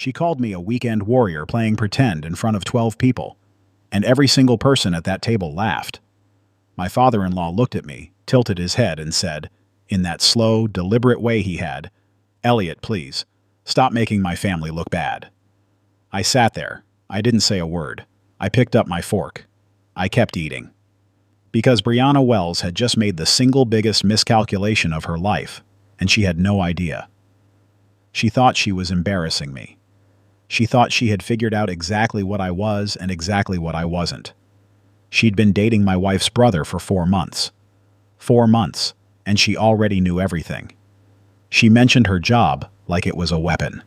She called me a weekend warrior playing pretend in front of 12 people, and every single person at that table laughed. My father-in-law looked at me, tilted his head, and said, in that slow, deliberate way he had, "Elliot, please, stop making my family look bad." I sat there. I didn't say a word. I picked up my fork. I kept eating. Because Brianna Wells had just made the single biggest miscalculation of her life, and she had no idea. She thought she was embarrassing me. She thought she had figured out exactly what I was and exactly what I wasn't. She'd been dating my wife's brother for 4 months. 4 months, and she already knew everything. She mentioned her job like it was a weapon.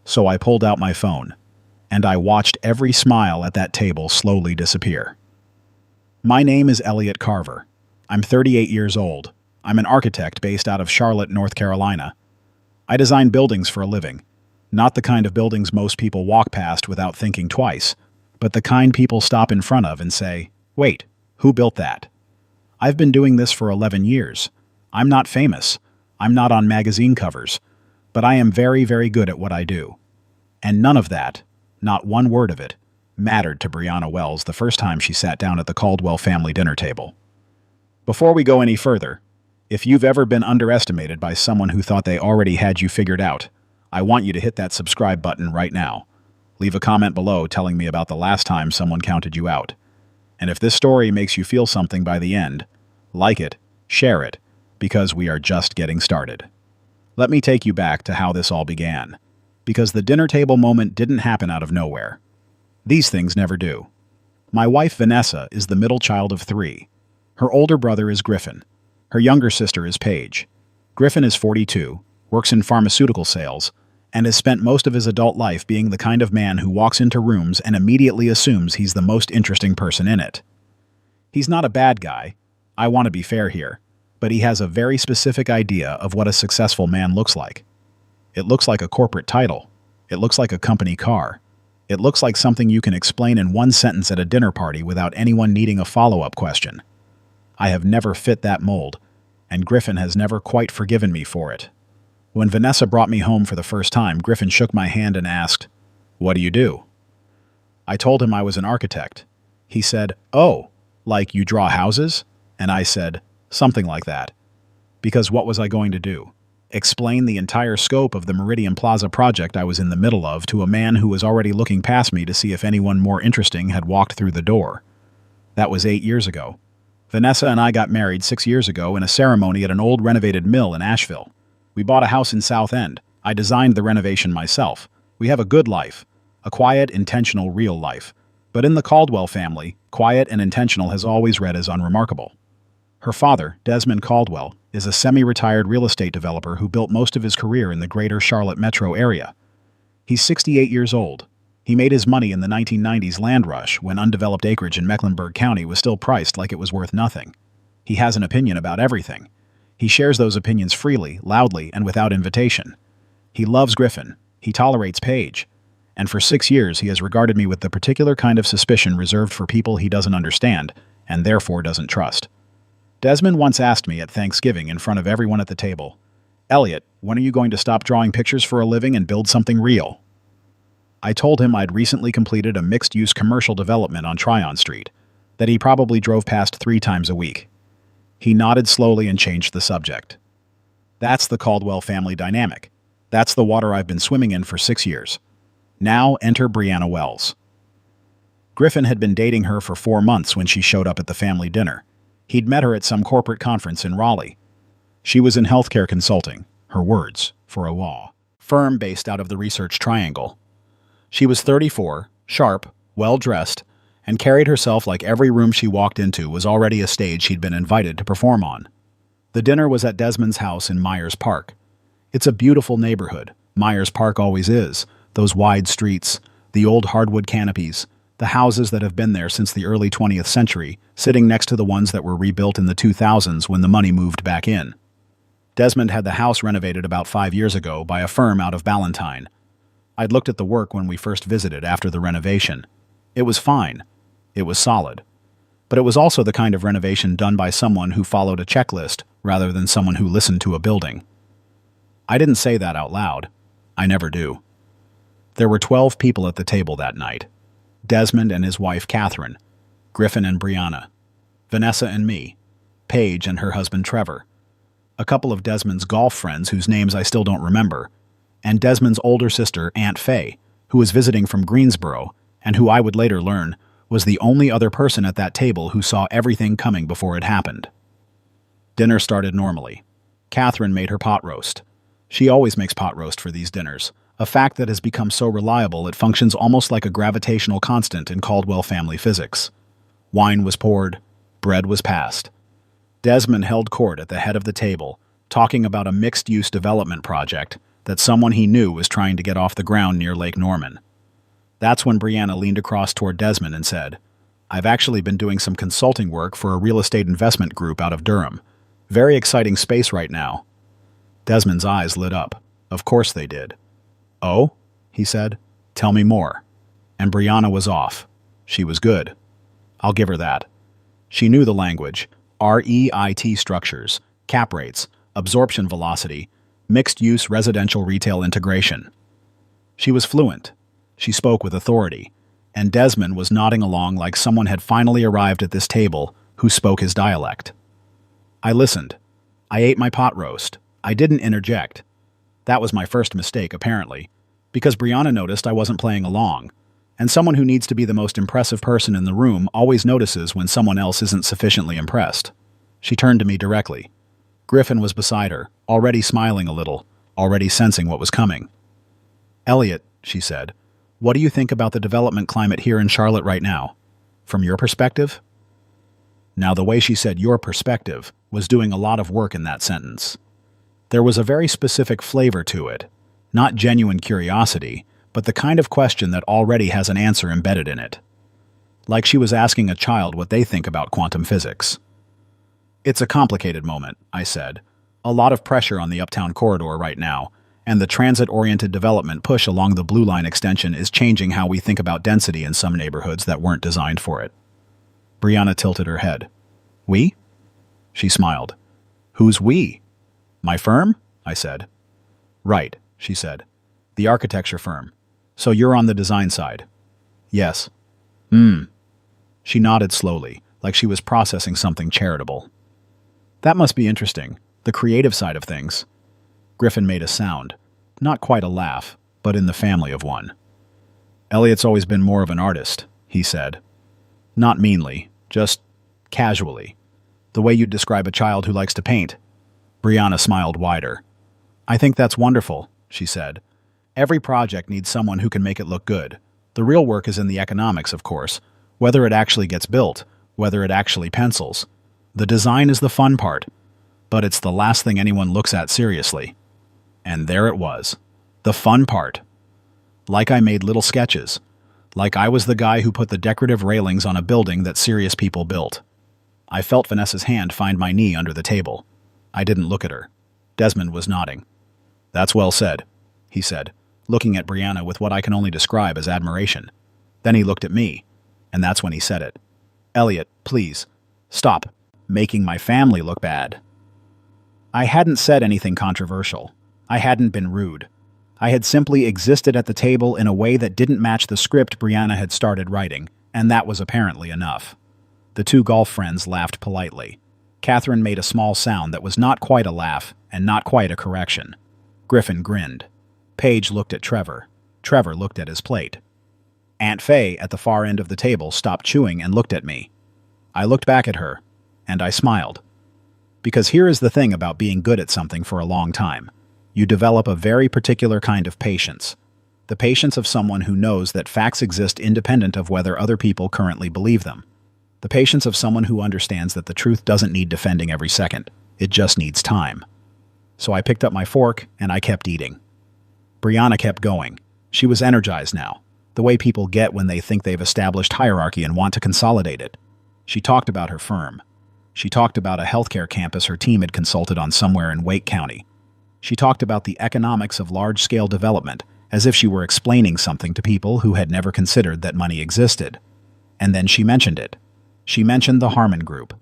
So I pulled out my phone, and I watched every smile at that table slowly disappear. My name is Elliot Carver. I'm 38 years old. I'm an architect based out of Charlotte, North Carolina. I design buildings for a living. Not the kind of buildings most people walk past without thinking twice, but the kind people stop in front of and say, "Wait, who built that?" I've been doing this for 11 years. I'm not famous. I'm not on magazine covers, but I am very, very good at what I do. And none of that, not one word of it, mattered to Brianna Wells the first time she sat down at the Caldwell family dinner table. Before we go any further, if you've ever been underestimated by someone who thought they already had you figured out, I want you to hit that subscribe button right now. Leave a comment below telling me about the last time someone counted you out. And if this story makes you feel something by the end, like it, share it, because we are just getting started. Let me take you back to how this all began, because the dinner table moment didn't happen out of nowhere. These things never do. My wife Vanessa is the middle child of 3. Her older brother is Griffin. Her younger sister is Paige. Griffin is 42, works in pharmaceutical sales, and has spent most of his adult life being the kind of man who walks into rooms and immediately assumes he's the most interesting person in it. He's not a bad guy. I want to be fair here, but he has a very specific idea of what a successful man looks like. It looks like a corporate title. It looks like a company car. It looks like something you can explain in one sentence at a dinner party without anyone needing a follow-up question. I have never fit that mold, and Griffin has never quite forgiven me for it. When Vanessa brought me home for the first time, Griffin shook my hand and asked, "What do you do?" I told him I was an architect. He said, "Oh, like you draw houses?" And I said, "Something like that." Because what was I going to do? Explain the entire scope of the Meridian Plaza project I was in the middle of to a man who was already looking past me to see if anyone more interesting had walked through the door. That was 8 years ago. Vanessa and I got married 6 years ago in a ceremony at an old renovated mill in Asheville. We bought a house in South End. I designed the renovation myself. We have a good life. A quiet, intentional, real life. But in the Caldwell family, quiet and intentional has always read as unremarkable. Her father, Desmond Caldwell, is a semi-retired real estate developer who built most of his career in the greater Charlotte metro area. He's 68 years old. He made his money in the 1990s land rush when undeveloped acreage in Mecklenburg County was still priced like it was worth nothing. He has an opinion about everything. He shares those opinions freely, loudly, and without invitation. He loves Griffin. He tolerates Paige. And for 6 years he has regarded me with the particular kind of suspicion reserved for people he doesn't understand, and therefore doesn't trust. Desmond once asked me at Thanksgiving in front of everyone at the table, "Elliot, when are you going to stop drawing pictures for a living and build something real?" I told him I'd recently completed a mixed-use commercial development on Tryon Street, that he probably drove past 3 times a week. He nodded slowly and changed the subject. That's the Caldwell family dynamic. That's the water I've been swimming in for 6 years. Now enter Brianna Wells. Griffin had been dating her for 4 months when she showed up at the family dinner. He'd met her at some corporate conference in Raleigh. She was in healthcare consulting, her words, for a law firm based out of the Research Triangle. She was 34, sharp, well-dressed, and carried herself like every room she walked into was already a stage she'd been invited to perform on. The dinner was at Desmond's house in Myers Park. It's a beautiful neighborhood. Myers Park always is. Those wide streets, the old hardwood canopies, the houses that have been there since the early 20th century, sitting next to the ones that were rebuilt in the 2000s when the money moved back in. Desmond had the house renovated about 5 years ago by a firm out of Ballantyne. I'd looked at the work when we first visited after the renovation. It was fine. It was solid. But it was also the kind of renovation done by someone who followed a checklist rather than someone who listened to a building. I didn't say that out loud. I never do. There were 12 people at the table that night. Desmond and his wife Catherine, Griffin and Brianna, Vanessa and me, Paige and her husband Trevor, a couple of Desmond's golf friends whose names I still don't remember, and Desmond's older sister, Aunt Faye, who was visiting from Greensboro and who I would later learn was the only other person at that table who saw everything coming before it happened. Dinner started normally. Catherine made her pot roast. She always makes pot roast for these dinners, a fact that has become so reliable it functions almost like a gravitational constant in Caldwell family physics. Wine was poured, bread was passed. Desmond held court at the head of the table, talking about a mixed-use development project that someone he knew was trying to get off the ground near Lake Norman. That's when Brianna leaned across toward Desmond and said, "I've actually been doing some consulting work for a real estate investment group out of Durham. Very exciting space right now." Desmond's eyes lit up. Of course they did. "Oh?" he said. "Tell me more." And Brianna was off. She was good. I'll give her that. She knew the language, REIT structures, cap rates, absorption velocity, mixed-use residential retail integration. She was fluent. She spoke with authority, and Desmond was nodding along like someone had finally arrived at this table who spoke his dialect. I listened. I ate my pot roast. I didn't interject. That was my first mistake, apparently, because Brianna noticed I wasn't playing along, and someone who needs to be the most impressive person in the room always notices when someone else isn't sufficiently impressed. She turned to me directly. Griffin was beside her, already smiling a little, already sensing what was coming. "Elliot," she said, "what do you think about the development climate here in Charlotte right now? From your perspective?" Now, the way she said "your perspective" was doing a lot of work in that sentence. There was a very specific flavor to it, not genuine curiosity, but the kind of question that already has an answer embedded in it. Like she was asking a child what they think about quantum physics. "It's a complicated moment," I said. "A lot of pressure on the Uptown corridor right now, and the transit-oriented development push along the Blue Line extension is changing how we think about density in some neighborhoods that weren't designed for it." Brianna tilted her head. "We?" She smiled. "Who's we?" "My firm?" I said. "Right," she said. "The architecture firm. So you're on the design side?" "Yes." She nodded slowly, like she was processing something charitable. "That must be interesting, the creative side of things." Griffin made a sound, not quite a laugh, but in the family of one. "Elliot's always been more of an artist," he said. Not meanly, just casually. The way you'd describe a child who likes to paint. Brianna smiled wider. "I think that's wonderful," she said. "Every project needs someone who can make it look good. The real work is in the economics, of course, whether it actually gets built, whether it actually pencils. The design is the fun part, but it's the last thing anyone looks at seriously." And there it was. The fun part. Like I made little sketches. Like I was the guy who put the decorative railings on a building that serious people built. I felt Vanessa's hand find my knee under the table. I didn't look at her. Desmond was nodding. "That's well said," he said, looking at Brianna with what I can only describe as admiration. Then he looked at me, and that's when he said it. "Elliot, please, stop making my family look bad." I hadn't said anything controversial. I hadn't been rude. I had simply existed at the table in a way that didn't match the script Brianna had started writing, and that was apparently enough. The two golf friends laughed politely. Catherine made a small sound that was not quite a laugh and not quite a correction. Griffin grinned. Paige looked at Trevor. Trevor looked at his plate. Aunt Faye, at the far end of the table, stopped chewing and looked at me. I looked back at her, and I smiled. Because here is the thing about being good at something for a long time. You develop a very particular kind of patience. The patience of someone who knows that facts exist independent of whether other people currently believe them. The patience of someone who understands that the truth doesn't need defending every second. It just needs time. So I picked up my fork, and I kept eating. Brianna kept going. She was energized now, the way people get when they think they've established hierarchy and want to consolidate it. She talked about her firm. She talked about a healthcare campus her team had consulted on somewhere in Wake County. She talked about the economics of large-scale development, as if she were explaining something to people who had never considered that money existed. And then she mentioned it. She mentioned the Harmon Group.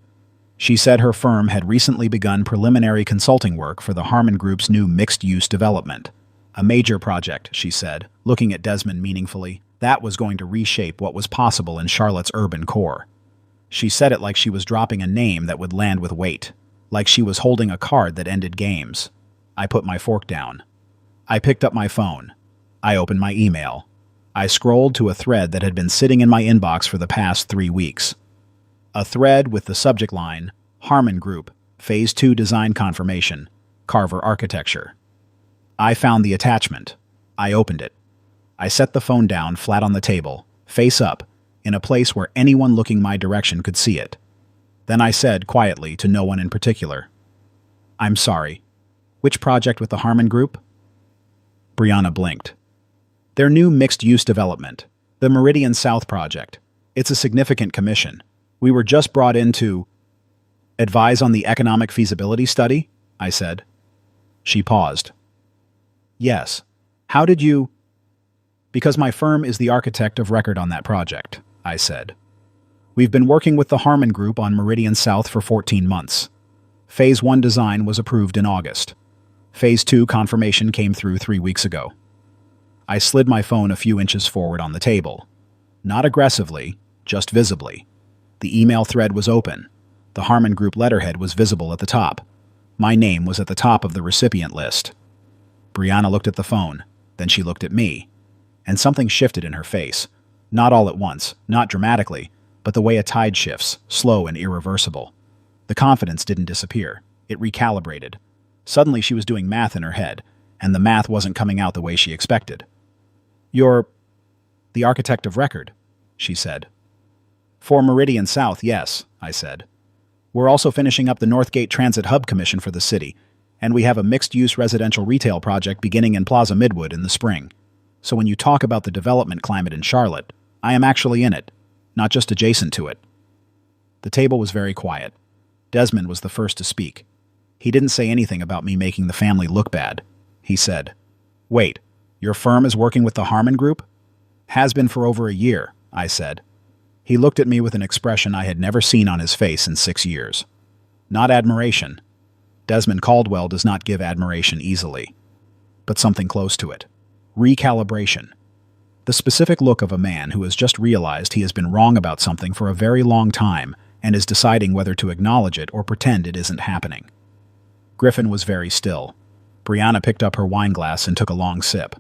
She said her firm had recently begun preliminary consulting work for the Harmon Group's new mixed-use development, A major project, she said, looking at Desmond meaningfully. That was going to reshape what was possible in Charlotte's urban core. She said it like she was dropping a name that would land with weight, like she was holding a card that ended games. I put my fork down. I picked up my phone. I opened my email. I scrolled to a thread that had been sitting in my inbox for the past 3 weeks. A thread with the subject line, Harmon Group, Phase 2 Design Confirmation, Carver Architecture. I found the attachment. I opened it. I set the phone down flat on the table, face up, in a place where anyone looking my direction could see it. Then I said quietly to no one in particular, "I'm sorry. Which project with the Harmon Group?" Brianna blinked. "Their new mixed-use development, the Meridian South project. It's a significant commission. We were just brought in to advise on the economic feasibility study," I said. She paused. "Yes. How did you—" "Because my firm is the architect of record on that project," I said. "We've been working with the Harmon Group on Meridian South for 14 months. Phase 1 design was approved in August. Phase 2 confirmation came through 3 weeks ago." I slid my phone a few inches forward on the table. Not aggressively, just visibly. The email thread was open. The Harmon Group letterhead was visible at the top. My name was at the top of the recipient list. Brianna looked at the phone, then she looked at me, and something shifted in her face. Not all at once, not dramatically, but the way a tide shifts, slow and irreversible. The confidence didn't disappear. It recalibrated. Suddenly she was doing math in her head, and the math wasn't coming out the way she expected. "You're the architect of record," she said. "For Meridian South, yes," I said. "We're also finishing up the Northgate Transit Hub Commission for the city, and we have a mixed-use residential retail project beginning in Plaza Midwood in the spring. So when you talk about the development climate in Charlotte, I am actually in it, not just adjacent to it." The table was very quiet. Desmond was the first to speak. He didn't say anything about me making the family look bad. He said, "Wait, your firm is working with the Harmon Group?" "Has been for over a year," I said. He looked at me with an expression I had never seen on his face in 6 years. Not admiration. Desmond Caldwell does not give admiration easily, but something close to it. Recalibration. The specific look of a man who has just realized he has been wrong about something for a very long time and is deciding whether to acknowledge it or pretend it isn't happening. Griffin was very still. Brianna picked up her wineglass and took a long sip.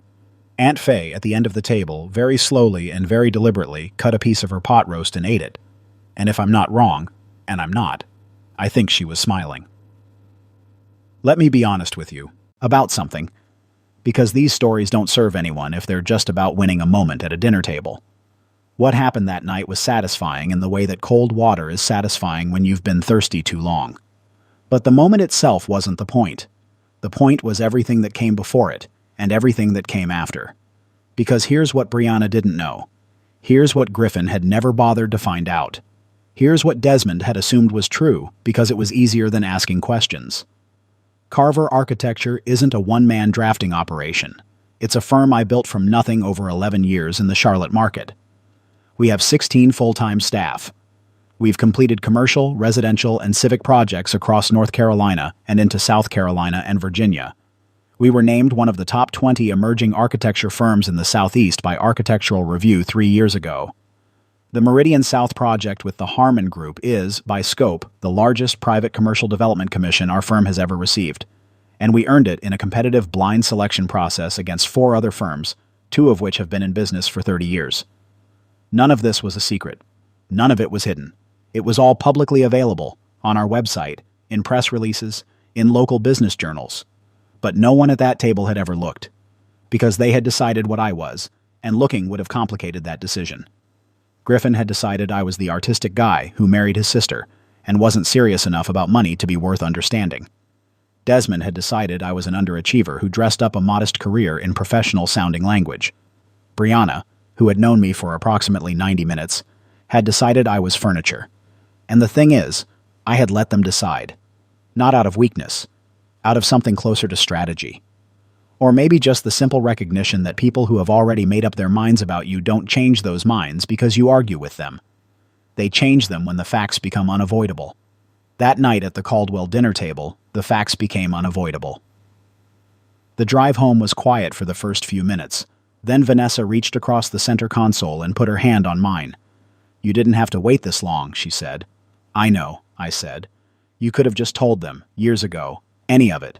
Aunt Faye, at the end of the table, very slowly and very deliberately cut a piece of her pot roast and ate it. And if I'm not wrong, and I'm not, I think she was smiling. Let me be honest with you about something, because these stories don't serve anyone if they're just about winning a moment at a dinner table. What happened that night was satisfying in the way that cold water is satisfying when you've been thirsty too long. But the moment itself wasn't the point. The point was everything that came before it, and everything that came after. Because here's what Brianna didn't know. Here's what Griffin had never bothered to find out. Here's what Desmond had assumed was true because it was easier than asking questions. Carver Architecture isn't a one-man drafting operation. It's a firm I built from nothing over 11 years in the Charlotte market. We have 16 full-time staff. We've completed commercial, residential, and civic projects across North Carolina and into South Carolina and Virginia. We were named one of the top 20 emerging architecture firms in the Southeast by Architectural Review 3 years ago. The Meridian South project with the Harmon Group is, by scope, the largest private commercial development commission our firm has ever received, and we earned it in a competitive blind selection process against 4 other firms, 2 of which have been in business for 30 years. None of this was a secret. None of it was hidden. It was all publicly available, on our website, in press releases, in local business journals. But no one at that table had ever looked, because they had decided what I was, and looking would have complicated that decision. Griffin had decided I was the artistic guy who married his sister and wasn't serious enough about money to be worth understanding. Desmond had decided I was an underachiever who dressed up a modest career in professional-sounding language. Brianna, who had known me for approximately 90 minutes, had decided I was furniture. And the thing is, I had let them decide. Not out of weakness, out of something closer to strategy. Or maybe just the simple recognition that people who have already made up their minds about you don't change those minds because you argue with them. They change them when the facts become unavoidable. That night at the Caldwell dinner table, the facts became unavoidable. The drive home was quiet for the first few minutes. Then Vanessa reached across the center console and put her hand on mine. "You didn't have to wait this long," she said. "I know," I said. "You could have just told them, years ago. Any of it."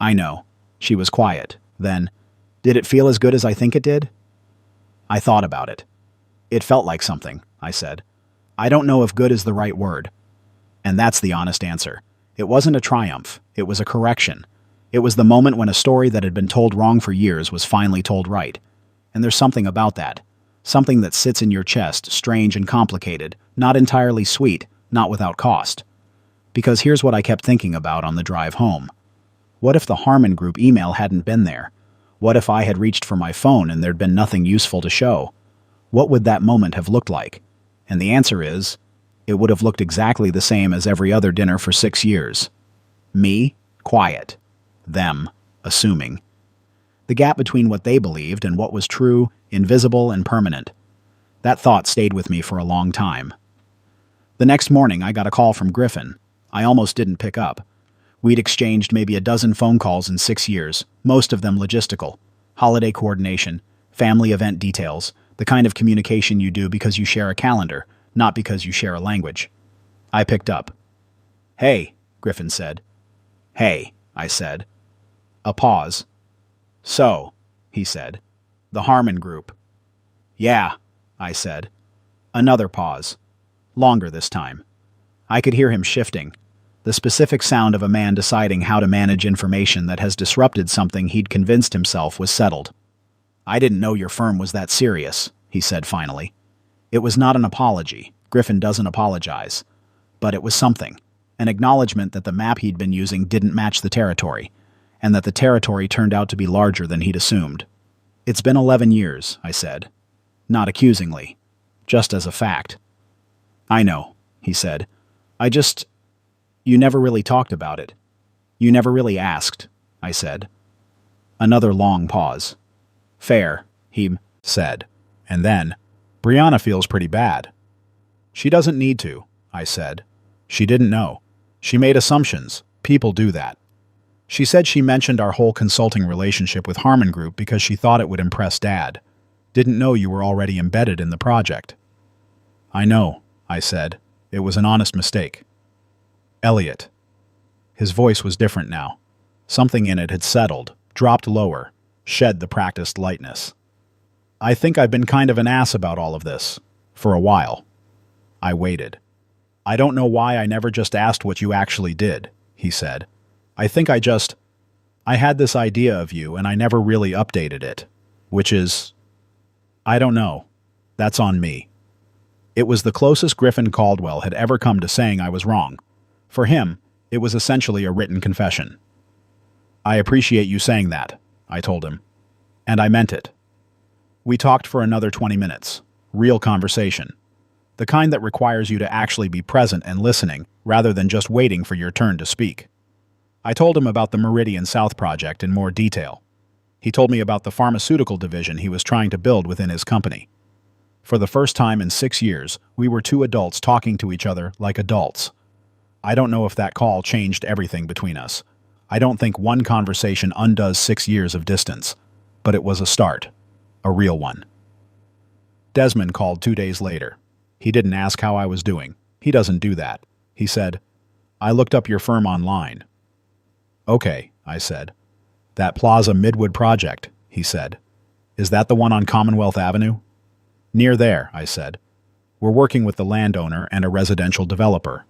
"I know." She was quiet. Then, "Did it feel as good as I think it did?" I thought about it. "It felt like something," I said. "I don't know if good is the right word." And that's the honest answer. It wasn't a triumph. It was a correction. It was the moment when a story that had been told wrong for years was finally told right. And there's something about that. Something that sits in your chest, strange and complicated, not entirely sweet, not without cost. Because here's what I kept thinking about on the drive home. What if the Harmon Group email hadn't been there? What if I had reached for my phone and there'd been nothing useful to show? What would that moment have looked like? And the answer is, it would have looked exactly the same as every other dinner for 6 years. Me, quiet. Them, assuming. The gap between what they believed and what was true, invisible and permanent. That thought stayed with me for a long time. The next morning, I got a call from Griffin. I almost didn't pick up. We'd exchanged maybe a dozen phone calls in 6 years, most of them logistical. Holiday coordination, family event details, the kind of communication you do because you share a calendar, not because you share a language. I picked up. "Hey," Griffin said. "Hey," I said. A pause. "So," he said. "The Harmon Group." "Yeah," I said. Another pause. Longer this time. I could hear him shifting. The specific sound of a man deciding how to manage information that has disrupted something he'd convinced himself was settled. "I didn't know your firm was that serious," he said finally. It was not an apology. Griffin doesn't apologize. But it was something. An acknowledgement that the map he'd been using didn't match the territory, and that the territory turned out to be larger than he'd assumed. "It's been 11 years," I said. Not accusingly. Just as a fact. "I know," he said. You never really talked about it. You never really asked," I said. Another long pause. "Fair," he said. And then, "Brianna feels pretty bad." "She doesn't need to," I said. "She didn't know. She made assumptions. People do that. She said she mentioned our whole consulting relationship with Harmon Group because she thought it would impress Dad. Didn't know you were already embedded in the project." "I know," I said. "It was an honest mistake." "Elliot." His voice was different now. Something in it had settled, dropped lower, shed the practiced lightness. "I think I've been kind of an ass about all of this. For a while." I waited. "I don't know why I never just asked what you actually did," he said. I had this idea of you and I never really updated it. Which is... I don't know. That's on me." It was the closest Griffin Caldwell had ever come to saying I was wrong. For him, it was essentially a written confession. "I appreciate you saying that," I told him. And I meant it. We talked for another 20 minutes. Real conversation. The kind that requires you to actually be present and listening, rather than just waiting for your turn to speak. I told him about the Meridian South project in more detail. He told me about the pharmaceutical division he was trying to build within his company. For the first time in 6 years, we were two adults talking to each other like adults. I don't know if that call changed everything between us. I don't think one conversation undoes 6 years of distance. But it was a start. A real one. Desmond called 2 days later. He didn't ask how I was doing. He doesn't do that. He said, "I looked up your firm online." "Okay," I said. "That Plaza Midwood project," he said. "Is that the one on Commonwealth Avenue?" "Near there," I said. "We're working with the landowner and a residential developer.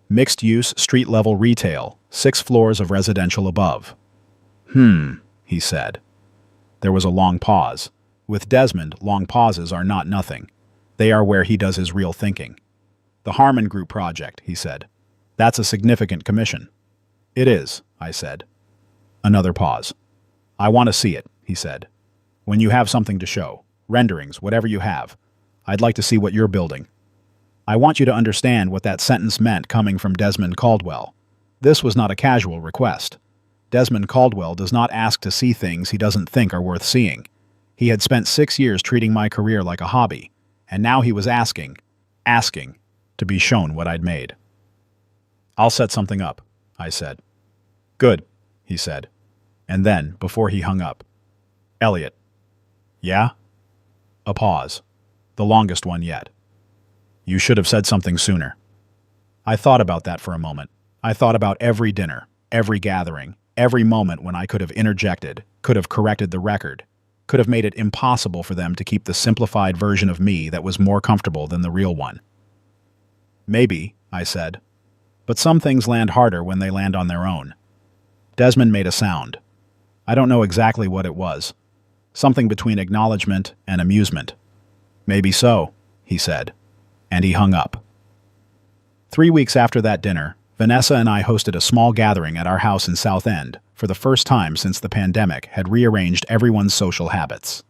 Mixed-use, street-level retail, 6 floors of residential above." He said. There was a long pause. With Desmond, long pauses are not nothing. They are where he does his real thinking. "The Harmon Group project," he said. "That's a significant commission." "It is," I said. Another pause. "I want to see it," he said. "When you have something to show, renderings, whatever you have, I'd like to see what you're building." I want you to understand what that sentence meant coming from Desmond Caldwell. This was not a casual request. Desmond Caldwell does not ask to see things he doesn't think are worth seeing. He had spent 6 years treating my career like a hobby, and now he was asking to be shown what I'd made. "I'll set something up," I said. "Good," he said. And then, before he hung up, "Elliot." "Yeah?" A pause. The longest one yet. "You should have said something sooner." I thought about that for a moment. I thought about every dinner, every gathering, every moment when I could have interjected, could have corrected the record, could have made it impossible for them to keep the simplified version of me that was more comfortable than the real one. "Maybe," I said. "But some things land harder when they land on their own." Desmond made a sound. I don't know exactly what it was. Something between acknowledgement and amusement. "Maybe so," he said. And he hung up. 3 weeks after that dinner, Vanessa and I hosted a small gathering at our house in South End, for the first time since the pandemic had rearranged everyone's social habits.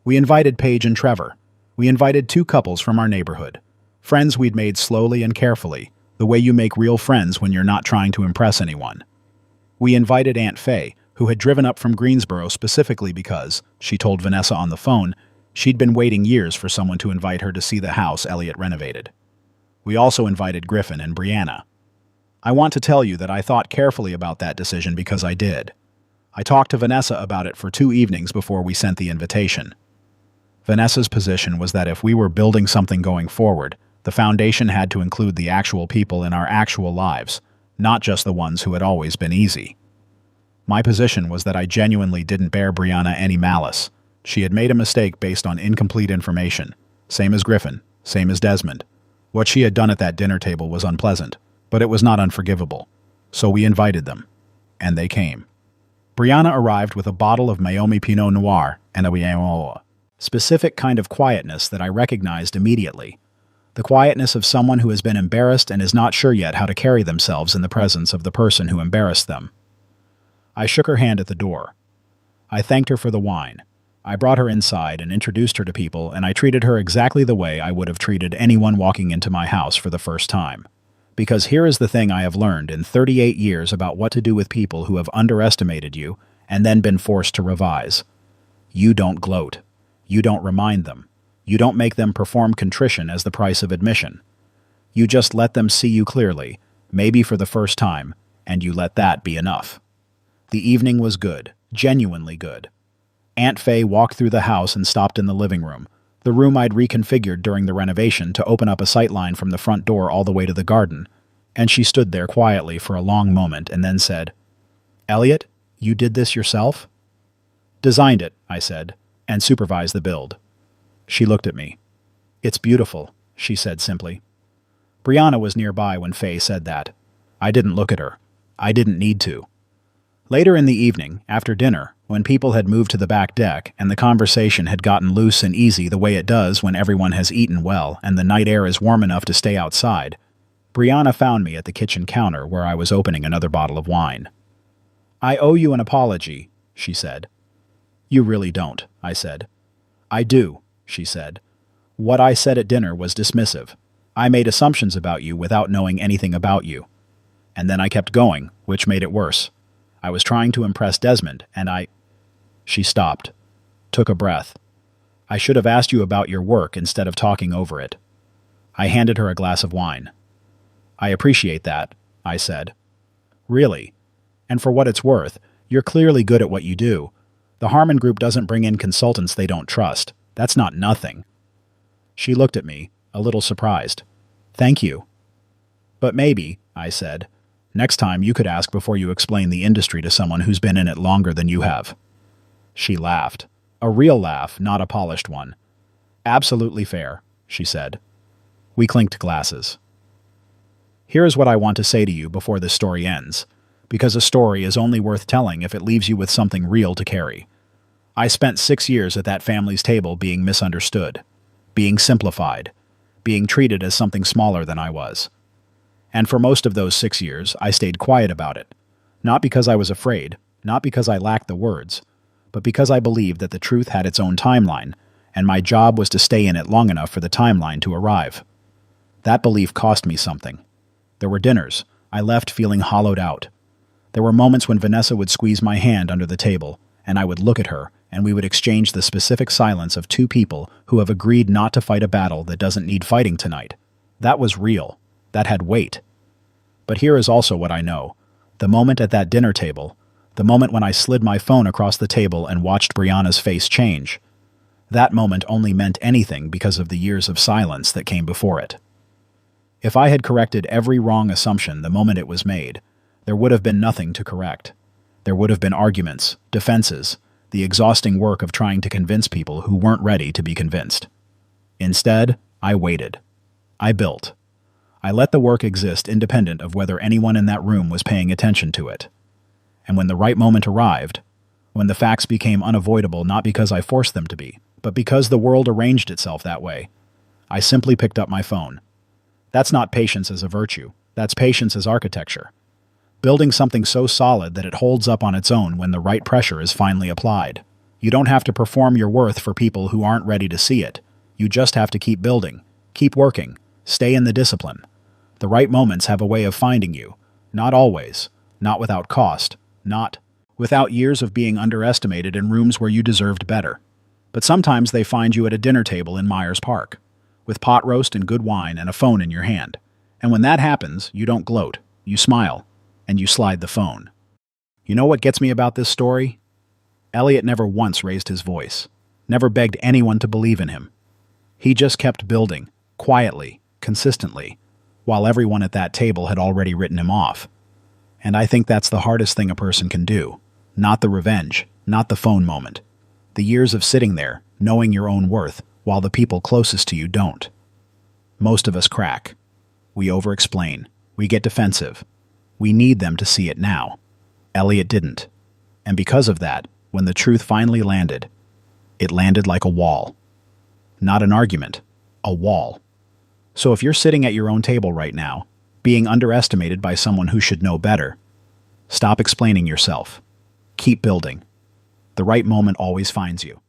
We invited Paige and Trevor. We invited 2 couples from our neighborhood. Friends we'd made slowly and carefully, the way you make real friends when you're not trying to impress anyone. We invited Aunt Faye, who had driven up from Greensboro specifically because, she told Vanessa on the phone, she'd been waiting years for someone to invite her to see the house Elliot renovated. We also invited Griffin and Brianna. I want to tell you that I thought carefully about that decision because I did. I talked to Vanessa about it for 2 evenings before we sent the invitation. Vanessa's position was that if we were building something going forward, the foundation had to include the actual people in our actual lives, not just the ones who had always been easy. My position was that I genuinely didn't bear Brianna any malice. She had made a mistake based on incomplete information. Same as Griffin, same as Desmond. What she had done at that dinner table was unpleasant, but it was not unforgivable. So we invited them. And they came. Brianna arrived with a bottle of Meiomi Pinot Noir and a specific kind of quietness that I recognized immediately. The quietness of someone who has been embarrassed and is not sure yet how to carry themselves in the presence of the person who embarrassed them. I shook her hand at the door. I thanked her for the wine. I brought her inside and introduced her to people, and I treated her exactly the way I would have treated anyone walking into my house for the first time. Because here is the thing I have learned in 38 years about what to do with people who have underestimated you and then been forced to revise. You don't gloat. You don't remind them. You don't make them perform contrition as the price of admission. You just let them see you clearly, maybe for the first time, and you let that be enough. The evening was good, genuinely good. Aunt Faye walked through the house and stopped in the living room, the room I'd reconfigured during the renovation to open up a sightline from the front door all the way to the garden, and she stood there quietly for a long moment and then said, "Elliot, you did this yourself?" "Designed it," I said, "and supervised the build." She looked at me. "It's beautiful," she said simply. Brianna was nearby when Faye said that. I didn't look at her. I didn't need to. Later in the evening, after dinner, when people had moved to the back deck and the conversation had gotten loose and easy the way it does when everyone has eaten well and the night air is warm enough to stay outside, Brianna found me at the kitchen counter where I was opening another bottle of wine. "I owe you an apology," she said. "You really don't," I said. "I do," she said. "What I said at dinner was dismissive. I made assumptions about you without knowing anything about you. And then I kept going, which made it worse. I was trying to impress Desmond, and She stopped, took a breath. "I should have asked you about your work instead of talking over it." I handed her a glass of wine. "I appreciate that," I said. "Really. And for what it's worth, you're clearly good at what you do. The Harmon Group doesn't bring in consultants they don't trust. That's not nothing." She looked at me, a little surprised. "Thank you." "But maybe," I said, "next time you could ask before you explain the industry to someone who's been in it longer than you have." She laughed. A real laugh, not a polished one. "Absolutely fair," she said. We clinked glasses. Here is what I want to say to you before this story ends, because a story is only worth telling if it leaves you with something real to carry. I spent 6 years at that family's table being misunderstood, being simplified, being treated as something smaller than I was. And for most of those 6 years, I stayed quiet about it. Not because I was afraid, not because I lacked the words, but because I believed that the truth had its own timeline, and my job was to stay in it long enough for the timeline to arrive. That belief cost me something. There were dinners. I left feeling hollowed out. There were moments when Vanessa would squeeze my hand under the table, and I would look at her, and we would exchange the specific silence of 2 people who have agreed not to fight a battle that doesn't need fighting tonight. That was real. That had weight. But here is also what I know. The moment at that dinner table, The moment when I slid my phone across the table and watched Brianna's face change. That moment only meant anything because of the years of silence that came before it. If I had corrected every wrong assumption the moment it was made, there would have been nothing to correct. There would have been arguments, defenses, the exhausting work of trying to convince people who weren't ready to be convinced. Instead, I waited. I built. I let the work exist independent of whether anyone in that room was paying attention to it. And when the right moment arrived, when the facts became unavoidable not because I forced them to be, but because the world arranged itself that way, I simply picked up my phone. That's not patience as a virtue. That's patience as architecture. Building something so solid that it holds up on its own when the right pressure is finally applied. You don't have to perform your worth for people who aren't ready to see it. You just have to keep building, keep working, stay in the discipline. The right moments have a way of finding you. Not always. Not without cost. Not without years of being underestimated in rooms where you deserved better. But sometimes they find you at a dinner table in Myers Park, with pot roast and good wine and a phone in your hand. And when that happens, you don't gloat, you smile, and you slide the phone. You know what gets me about this story? Elliot never once raised his voice, never begged anyone to believe in him. He just kept building, quietly, consistently, while everyone at that table had already written him off. And I think that's the hardest thing a person can do. Not the revenge, not the phone moment. The years of sitting there, knowing your own worth, while the people closest to you don't. Most of us crack. We over-explain. We get defensive. We need them to see it now. Elliot didn't. And because of that, when the truth finally landed, it landed like a wall. Not an argument, a wall. So if you're sitting at your own table right now, being underestimated by someone who should know better, stop explaining yourself. Keep building. The right moment always finds you.